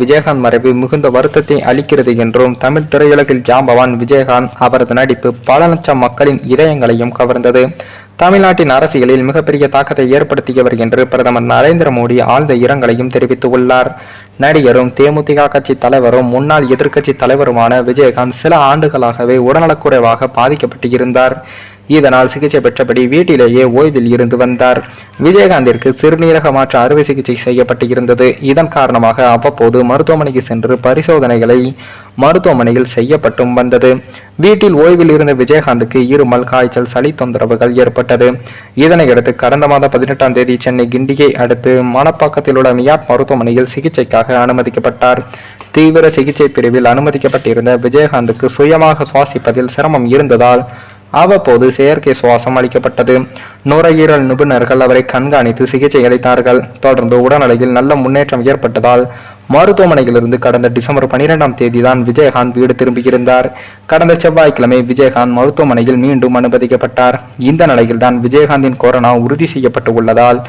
விஜயகாந்த் மறைவு மிகுந்த வருத்தத்தை அளிக்கிறது என்றும், தமிழ் திரையுலகில் ஜாம்பவான் விஜயகாந்த் அவரது நடிப்பு பல லட்சம் மக்களின் இதயங்களையும் கவர்ந்தது. தமிழ்நாட்டின் அரசியலில் மிகப்பெரிய தாக்கத்தை ஏற்படுத்தியவர் என்று பிரதமர் நரேந்திர மோடி ஆழ்ந்த இரங்கலையும் தெரிவித்துள்ளார். நடிகரும் தேமுதிக கட்சி தலைவரும் முன்னாள் எதிர்க்கட்சி தலைவருமான விஜயகாந்த் சில ஆண்டுகளாகவே உடல்நலக்குறைவாக பாதிக்கப்பட்டு இருந்தார். இதனால் சிகிச்சை பெற்றபடி வீட்டிலேயே ஓய்வில் இருந்து வந்தார். விஜயகாந்திற்கு சிறுநீரக மாற்று அறுவை சிகிச்சை செய்யப்பட்டு இருந்தது. இதன் காரணமாக அவ்வப்போது மருத்துவமனைக்கு சென்று பரிசோதனைகளை மருத்துவமனையில் செய்யப்பட்டும் வந்தது. வீட்டில் ஓய்வில் இருந்த விஜயகாந்துக்கு இருமல், காய்ச்சல், சளி தொந்தரவுகள் ஏற்பட்டது. இதனையடுத்து கடந்த மாதம் 18ஆம் தேதி சென்னை கிண்டியை அடுத்து மணப்பாக்கத்தில் உள்ள மியாட் மருத்துவமனையில் சிகிச்சைக்காக அனுமதிக்கப்பட்டார். தீவிர சிகிச்சை பிரிவில் அனுமதிக்கப்பட்டிருந்த விஜயகாந்துக்கு சுயமாக சுவாசிப்பதில் சிரமம் இருந்ததால் அவ்வப்போது செயற்கை சுவாசம் அளிக்கப்பட்டது. நுரையீரல் நிபுணர்கள் அவரை கண்காணித்து சிகிச்சை அளித்தார்கள். தொடர்ந்து உடல்நிலையில் நல்ல முன்னேற்றம் ஏற்பட்டதால் மருத்துவமனையிலிருந்து கடந்த டிசம்பர் 12ஆம் தேதி தான் விஜயகாந்த் வீடு திரும்பியிருந்தார். கடந்த செவ்வாய்க்கிழமை விஜயகாந்த் மருத்துவமனையில் மீண்டும் அனுமதிக்கப்பட்டார். இந்த நிலையில் தான் விஜயகாந்தின் கொரோனா உறுதி செய்யப்பட்டு உள்ளதால்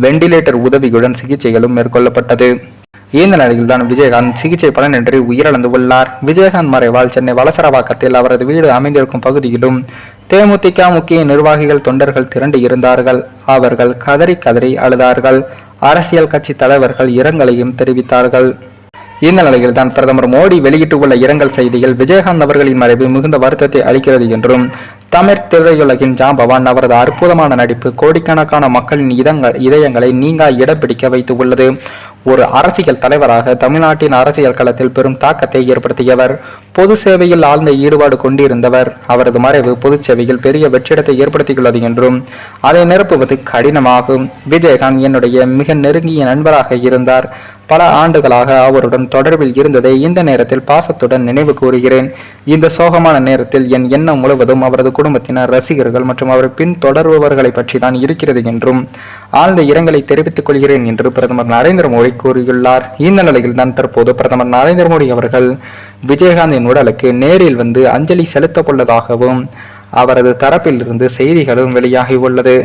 வெண்டிலேட்டர் உதவியுடன் சிகிச்சைகளும் மேற்கொள்ளப்பட்டது. இந்த நிலையில் தான் விஜயகாந்த் சிகிச்சை பலனின்றி உயிரிழந்து உள்ளார். விஜயகாந்த் மறைவால் சென்னை வலசரவாக்கத்தில் அவரது வீடு அமைந்திருக்கும் பகுதியிலும் தேமுதிக முக்கிய நிர்வாகிகள், தொண்டர்கள் திரண்டு இருந்தார்கள். அவர்கள் கதறி கதறி அழுதார்கள். அரசியல் கட்சி தலைவர்கள் இரங்கலையும் தெரிவித்தார்கள். இந்த நிலையில் தான் பிரதமர் மோடி வெளியிட்டுள்ள இரங்கல் செய்தியில் விஜயகாந்த் அவர்களின் மறைவு மிகுந்த வருத்தத்தை அளிக்கிறது என்றும், தமிழ் திரையுலகின் ஜாம்பவான் அவரது அற்புதமான நடிப்பு கோடிக்கணக்கான மக்களின் இதயங்களை நீங்கா இடம் பிடிக்க வைத்து உள்ளது. ஒரு அரசியல் தலைவராக தமிழ்நாட்டின் அரசியல் களத்தில் பெரும் தாக்கத்தை ஏற்படுத்தியவர். பொது சேவையில் ஆழ்ந்த ஈடுபாடு கொண்டிருந்தவர். அவரது மறைவு பொது சேவையில் பெரிய வெற்றிடத்தை ஏற்படுத்தியுள்ளது என்றும், அதை நிரப்புவது கடினமாகும். விஜயகாந்த் என்னுடைய மிக நெருங்கிய நண்பராக இருந்தார். பல ஆண்டுகளாக அவருடன் தொடர்பில் இருந்ததை இந்த நேரத்தில் பாசத்துடன் நினைவு கூறுகிறேன். இந்த சோகமான நேரத்தில் என் எண்ணம் முழுவதும் அவரது குடும்பத்தினர், ரசிகர்கள் மற்றும் அவரை பின் தொடர்பவர்களை பற்றி தான் இருக்கிறது என்றும் ஆழ்ந்த இரங்கலை தெரிவித்துக் கொள்கிறேன் என்று பிரதமர் நரேந்திர மோடி கூறியுள்ளார். இந்த நிலையில் தான் தற்போது பிரதமர் நரேந்திர மோடி அவர்கள் விஜயகாந்தின் உடலுக்கு நேரில் வந்து அஞ்சலி செலுத்த உள்ளதாகவும் அவரது தரப்பில் இருந்து செய்திகளும் வெளியாகி உள்ளது.